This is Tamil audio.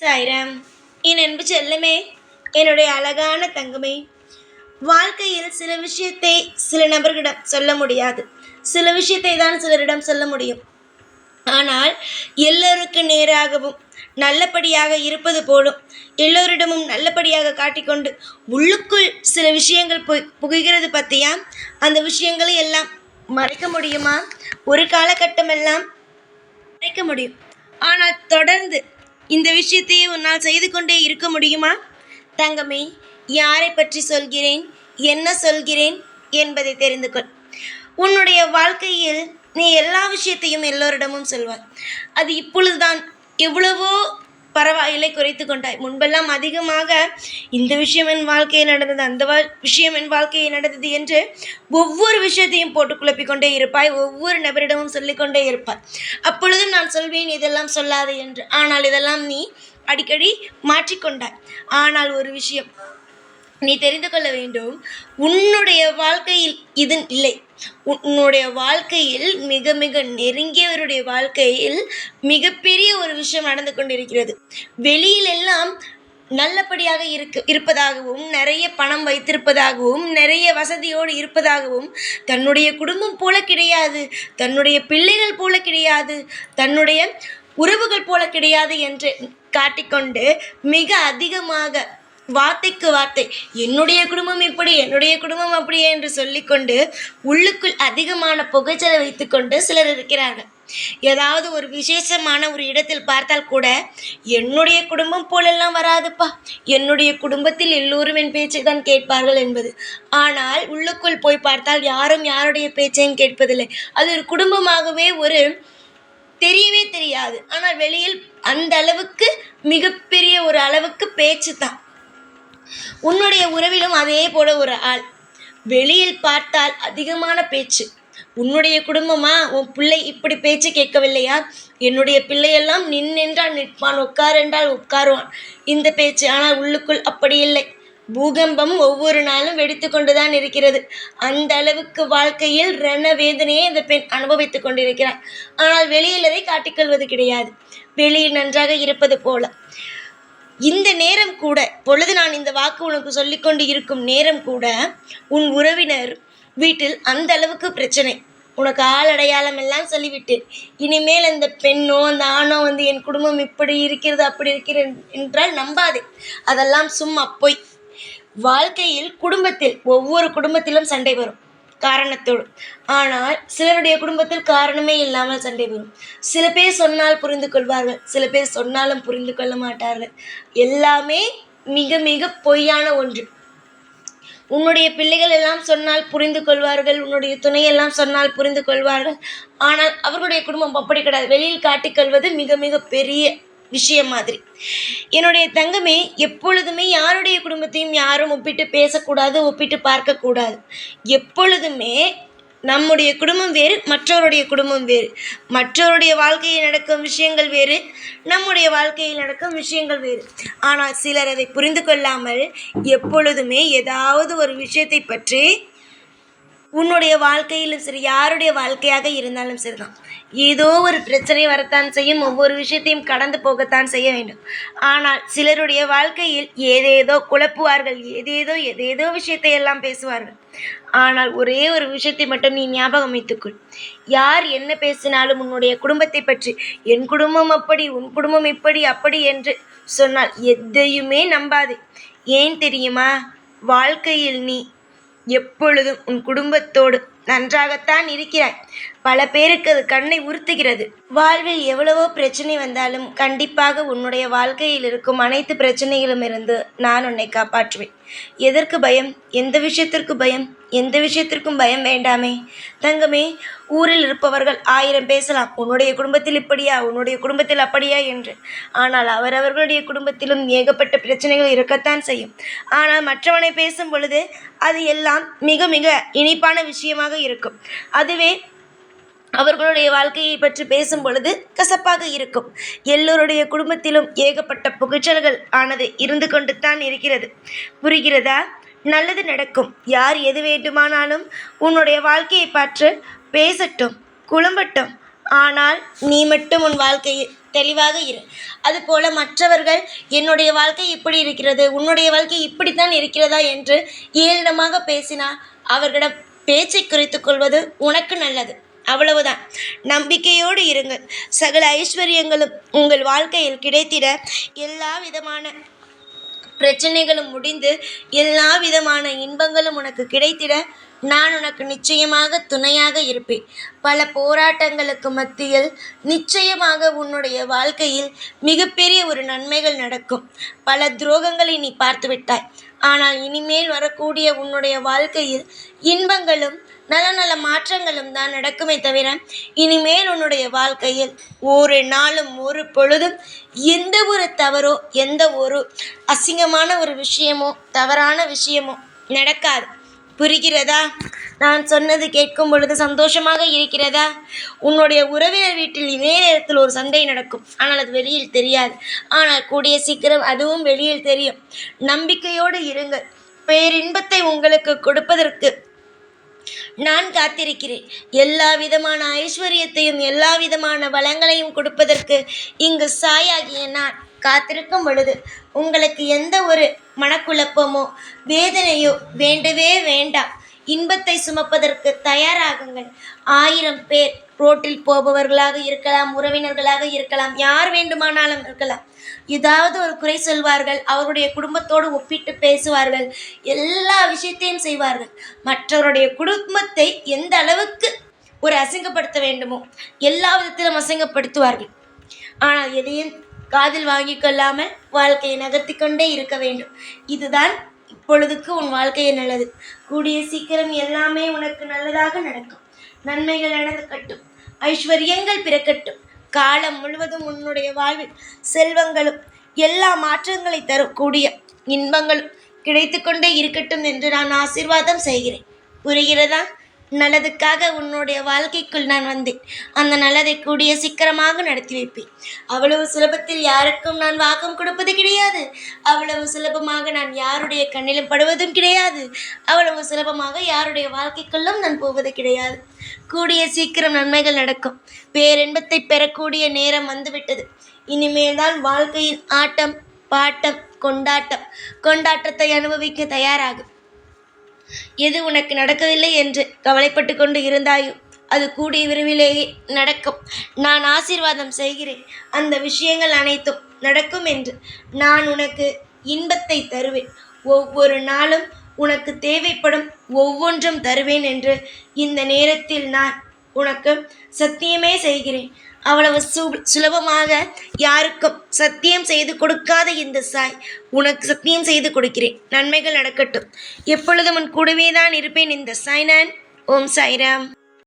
சாய்ராம். என் அன்பு செல்லமே, என்னுடைய அழகான தங்கமே, வாழ்க்கையில் சில விஷயத்தை சில நபர்களிடம் சொல்ல முடியாது. சில விஷயத்தை தான் சிலரிடம் சொல்ல முடியும். ஆனால் எல்லோருக்கு நேராகவும் நல்லபடியாக இருப்பது போலும் எல்லோரிடமும் நல்லபடியாக காட்டிக்கொண்டு உள்ளுக்குள் சில விஷயங்கள் புகுகிறது பற்றியா? அந்த விஷயங்களை எல்லாம் மறைக்க முடியுமா? ஒரு காலகட்டமெல்லாம் மறைக்க முடியும். ஆனால் தொடர்ந்து இந்த விஷயத்தையே உன்னால் செய்து கொண்டே இருக்க முடியுமா? தங்கமே, யாரை பற்றி சொல்கிறேன், என்ன சொல்கிறேன் என்பதை தெரிந்து கொள். உன்னுடைய வாழ்க்கையில் நீ எல்லா விஷயத்தையும் எல்லோரிடமும் சொல்வாய். அது இப்பொழுதுதான் எவ்வளவோ பரவாயில்லை, குறைத்து கொண்டாய். முன்பெல்லாம் அதிகமாக இந்த விஷயம் என் வாழ்க்கையில் நடந்தது, அந்த விஷயம் என் வாழ்க்கையில் நடந்தது என்று ஒவ்வொரு விஷயத்தையும் போட்டு குழப்பிக்கொண்டே இருப்பாய். ஒவ்வொரு நபரிடமும் சொல்லிக்கொண்டே இருப்பாய். அப்பொழுதும் நான் சொல்வேன் இதெல்லாம் சொல்லாது என்று. ஆனால் இதெல்லாம் நீ அடிக்கடி மாற்றிக்கொண்டாய். ஆனால் ஒரு விஷயம் நீ தெரிந்து கொள்ள வேண்டும். உன்னுடைய வாழ்க்கையில் இது இல்லை. உன்னுடைய வாழ்க்கையில் மிக மிக நெருங்கியவருடைய வாழ்க்கையில் மிகப்பெரிய ஒரு விஷயம் நடந்து கொண்டிருக்கிறது. வெளியிலெல்லாம் நல்லபடியாக இருப்பதாகவும், நிறைய பணம் வைத்திருப்பதாகவும், நிறைய வசதியோடு இருப்பதாகவும், தன்னுடைய குடும்பம் போல கிடையாது, தன்னுடைய பிள்ளைகள் போல கிடையாது, தன்னுடைய உறவுகள் போல கிடையாது என்று காட்டிக்கொண்டு மிக அதிகமாக வார்த்தைக்கு வார்த்தை என்னுடைய குடும்பம் இப்படி, என்னுடைய குடும்பம் அப்படியே என்று சொல்லிக்கொண்டு உள்ளுக்குள் அதிகமான புகைச்சலை வைத்துக்கொண்டு சிலர் இருக்கிறார்கள். ஏதாவது ஒரு விசேஷமான ஒரு இடத்தில் பார்த்தால் கூட என்னுடைய குடும்பம் போலெல்லாம் வராதுப்பா, என்னுடைய குடும்பத்தில் எல்லோரும் என் பேச்சை தான் கேட்பார்கள் என்பது. ஆனால் உள்ளுக்குள் போய் பார்த்தால் யாரும் யாருடைய பேச்சையும் கேட்பதில்லை. அது ஒரு குடும்பமாகவே ஒரு தெரியவே தெரியாது. ஆனால் வெளியில் அந்த அளவுக்கு மிகப்பெரிய ஒரு அளவுக்கு பேச்சு தான். உன்னுடைய உறவிலும் அதே போல ஒரு ஆள். வெளியில் பார்த்தால் அதிகமான பேச்சு. உன்னுடைய குடும்பமா, உன் பிள்ளை இப்படி பேச்சு கேட்கவில்லையா? என்னுடைய பிள்ளையெல்லாம் நின்றென்றால் நிற்பான், உட்கார் என்றால் உட்காருவான், இந்த பேச்சு. ஆனால் உள்ளுக்குள் அப்படி இல்லை. பூகம்பம் ஒவ்வொரு நாளும் வெடித்து கொண்டுதான் இருக்கிறது. அந்த அளவுக்கு வாழ்க்கையில் ரண வேதனையை இந்த பெண் அனுபவித்துக் கொண்டிருக்கிறார். ஆனால் வெளியில் அதை காட்டிக்கொள்வது கிடையாது. வெளியில் நன்றாக இருப்பது போல. இந்த நேரம் கூட, பொழுது நான் இந்த வாக்கு உனக்கு சொல்லிக்கொண்டு இருக்கும் நேரம் கூட, உன் உறவினர் வீட்டில் அந்த அளவுக்கு பிரச்சனை. உனக்கு ஆள் அடையாளம் எல்லாம் சொல்லிவிட்டேன். இனிமேல் அந்த பெண்ணோ அந்த ஆணோ என் குடும்பம் இப்படி இருக்கிறது அப்படி இருக்கிறது என்றால் நம்பாதே. அதெல்லாம் சும்மா பொய். வாழ்க்கையில் குடும்பத்தில் ஒவ்வொரு குடும்பத்திலும் சண்டை வரும் காரணத்தோடு. ஆனால் சிலருடைய குடும்பத்தில் காரணமே இல்லாமல் சண்டை வரும். சில பேர் சொன்னால் புரிந்து கொள்வார்கள், சில பேர் சொன்னாலும் புரிந்து கொள்ள மாட்டார்கள். எல்லாமே மிக மிக பொய்யான ஒன்று. உன்னுடைய பிள்ளைகள் எல்லாம் சொன்னால் புரிந்து கொள்வார்கள், உன்னுடைய துணையெல்லாம் சொன்னால் புரிந்து கொள்வார்கள். ஆனால் அவர்களுடைய குடும்பம் அப்படி கிடையாது. வெளியில் காட்டிக்கொள்வது மிக மிக பெரிய விஷயம் மாதிரி. என்னுடைய தங்கமே, எப்பொழுதுமே யாருடைய குடும்பத்தையும் யாரும் ஒப்பிட்டு பேசக்கூடாது, ஒப்பிட்டு பார்க்கக்கூடாது. எப்பொழுதுமே நம்முடைய குடும்பம் வேறு, மற்றவருடைய குடும்பம் வேறு. மற்றவருடைய வாழ்க்கையில் நடக்கும் விஷயங்கள் வேறு, நம்முடைய வாழ்க்கையில் நடக்கும் விஷயங்கள் வேறு. ஆனால் சிலர் அதை புரிந்து கொள்ளாமல் எப்பொழுதுமே ஏதாவது ஒரு விஷயத்தை பற்றி, உன்னுடைய வாழ்க்கையிலும் சரி, யாருடைய வாழ்க்கையாக இருந்தாலும் சரிதான், ஏதோ ஒரு பிரச்சனை வரத்தான் செய்யும். ஒவ்வொரு விஷயத்தையும் கடந்து போகத்தான் செய்ய வேண்டும். ஆனால் சிலருடைய வாழ்க்கையில் ஏதேதோ குழப்புவார்கள், ஏதேதோ விஷயத்தை எல்லாம் பேசுவார்கள். ஆனால் ஒரே ஒரு விஷயத்தை மட்டும் நீ ஞாபகம் வைத்துக்கொள். யார் என்ன பேசினாலும் உன்னுடைய குடும்பத்தை பற்றி, என் குடும்பம் அப்படி, உன் குடும்பம் இப்படி அப்படி என்று சொன்னால் எதையுமே நம்பாதே. ஏன் தெரியுமா? வாழ்க்கையில் நீ எப்பொழுதும் உன் குடும்பத்தோடு நன்றாகத்தான் இருக்கிறாய். பல பேருக்கு அது கண்ணை உறுத்துகிறது. வாழ்வில் எவ்வளவோ பிரச்சனை வந்தாலும் கண்டிப்பாக உன்னுடைய வாழ்க்கையில் இருக்கும் அனைத்து பிரச்சனைகளும் இருந்து நான் உன்னை காப்பாற்றுவேன். எதற்கு பயம்? எந்த விஷயத்திற்கு பயம்? எந்த விஷயத்திற்கும் பயம் வேண்டாமே தங்கமே. ஊரில் இருப்பவர்கள் 1000 பேசலாம், உன்னுடைய குடும்பத்தில் இப்படியா, உன்னுடைய குடும்பத்தில் அப்படியா என்று. ஆனால் அவரவர்களுடைய குடும்பத்திலும் ஏகப்பட்ட பிரச்சனைகள் இருக்கத்தான் செய்யும். ஆனால் மற்றவனை பேசும் பொழுது அது எல்லாம் மிக மிக இனிப்பான விஷயமாக இருக்கும். அதுவே அவர்களுடைய வாழ்க்கையை பற்றி பேசும் பொழுது கசப்பாக இருக்கும். எல்லோருடைய குடும்பத்திலும் ஏகப்பட்ட புகைச்சல்கள் ஆனது இருந்து கொண்டு தான் இருக்கிறது. புரிகிறதா? நல்லது நடக்கும். யார் எது வேண்டுமானாலும் உன்னுடைய வாழ்க்கையை பற்றி பேசட்டும், குழம்பட்டும். ஆனால் நீ மட்டும் உன் வாழ்க்கையை தெளிவாக இரு. அதுபோல மற்றவர்கள் என்னுடைய வாழ்க்கை இப்படி இருக்கிறது, உன்னுடைய வாழ்க்கை இப்படித்தான் இருக்கிறதா என்று ஏளனமாக பேசினால் அவர்களிடம் பேச்சை குறைத்துக் கொள்வது உனக்கு நல்லது. அவ்வளவுதான். நம்பிக்கையோடு இருங்கள். சகல ஐஸ்வர்யங்களும் உங்கள் வாழ்க்கையில் கிடைத்திட, எல்லா விதமான பிரச்சனைகளும் முடிந்து எல்லா விதமான இன்பங்களும் உனக்கு கிடைத்திட நான் உனக்கு நிச்சயமாக துணையாக இருப்பேன். பல போராட்டங்களுக்கு மத்தியில் நிச்சயமாக உன்னுடைய வாழ்க்கையில் மிகப்பெரிய ஒரு நன்மைகள் நடக்கும். பல துரோகங்களை நீ பார்த்து விட்டாய். ஆனால் இனிமேல் வரக்கூடிய உன்னுடைய வாழ்க்கையில் இன்பங்களும் நல்ல நல்ல மாற்றங்களும் தான் நடக்குமே தவிர, இனிமேல் உன்னுடைய வாழ்க்கையில் ஒரு நாளும் ஒரு பொழுதும் எந்த ஒரு தவறோ எந்த ஒரு அசிங்கமான ஒரு விஷயமோ தவறான விஷயமோ நடக்காது. புரிகிறதா? நான் சொன்னது கேட்கும் பொழுது சந்தோஷமாக இருக்கிறதா? உன்னுடைய உறவினர் வீட்டில் இதே நேரத்தில் ஒரு சண்டை நடக்கும். ஆனால் அது வெளியில் தெரியாது. ஆனால் கூடிய சீக்கிரம் அதுவும் வெளியில் தெரியும். நம்பிக்கையோடு இருங்கள். பேரின்பத்தை உங்களுக்கு கொடுப்பதற்கு நான் காத்திருக்கிறேன். எல்லா விதமான ஐஸ்வர்யத்தையும் எல்லா விதமான வளங்களையும் கொடுப்பதற்கு இங்கு சாயாகிய நான் காத்திருக்கும் பொழுது உங்களுக்கு எந்த ஒரு மனக்குழப்பமோ வேதனையோ வேண்டவே வேண்டாம். இன்பத்தை சுமப்பதற்கு தயாராகுங்கள். 1000 பேர் ரோட்டில் போபவர்களாக இருக்கலாம், உறவினர்களாக இருக்கலாம், யார் வேண்டுமானாலும் இருக்கலாம். ஏதாவது ஒரு குறை சொல்வார்கள், அவருடைய குடும்பத்தோடு ஒப்பிட்டு பேசுவார்கள், எல்லா விஷயத்தையும் செய்வார்கள். மற்றவருடைய குடும்பத்தை எந்த அளவுக்கு ஒரு அசிங்கப்படுத்த வேண்டுமோ எல்லா விதத்திலும் அசிங்கப்படுத்துவார்கள். ஆனால் எதையும் காதில் வாங்கி கொள்ளாமல் வாழ்க்கையை நகர்த்தி கொண்டே இருக்க வேண்டும். இதுதான் இப்பொழுதுக்கு உன் வாழ்க்கையை நல்லது. கூடிய சீக்கிரம் எல்லாமே உனக்கு நல்லதாக நடக்கும். நன்மைகள் நடக்கட்டும், ஐஸ்வர்யங்கள் பிறக்கட்டும். காலம் முழுவதும் உன்னுடைய வாழ்வில் செல்வங்களும் எல்லா மாற்றங்களை தரக்கூடிய இன்பங்களும் கிடைத்து கொண்டே இருக்கட்டும் என்று நான் ஆசீர்வாதம் செய்கிறேன். புரிகிறதா? நல்லதுக்காக உன்னுடைய வாழ்க்கைக்குள் நான் வந்தேன். அந்த நல்லதை கூடிய சீக்கிரமாக நடத்தி வைப்பேன். அவ்வளவு சுலபத்தில் யாருக்கும் நான் வாக்கம் கொடுப்பது கிடையாது. அவ்வளவு சுலபமாக நான் யாருடைய கண்ணிலும் படுவதும் கிடையாது. அவ்வளவு சுலபமாக யாருடைய வாழ்க்கைக்குள்ளும் நான் போவது கிடையாது. கூடிய சீக்கிரம் நன்மைகள் நடக்கும். பேரின்பத்தை பெறக்கூடிய நேரம் வந்துவிட்டது. இனிமேல் தான் வாழ்க்கையின் ஆட்டம், பாட்டம், கொண்டாட்டம். கொண்டாட்டத்தை அனுபவிக்க தயாராகும். எது உனக்கு நடக்கவில்லை என்று கவலைப்பட்டு கொண்டு இருந்தாயோ அது கூடிய விரைவிலேயே நடக்கும். நான் ஆசீர்வாதம் செய்கிறேன். அந்த விஷயங்கள் அனைத்தும் நடக்கும் என்று நான் உனக்கு இன்பத்தை தருவேன். ஒவ்வொரு நாளும் உனக்கு தேவைப்படும் ஒவ்வொன்றும் தருவேன் என்று இந்த நேரத்தில் நான் உனக்கு சத்தியமே செய்கிறேன். அவ்வளவு சுலபமாக யாருக்கும் சத்தியம் செய்து கொடுக்காத இந்த சாய் உனக்கு சத்தியம் செய்து கொடுக்கிறேன். நன்மைகள் நடக்கட்டும். எப்பொழுதும் உன் கூடவே தான் இருப்பேன். இந்த சாய்நான். ஓம் சாய்ராம்.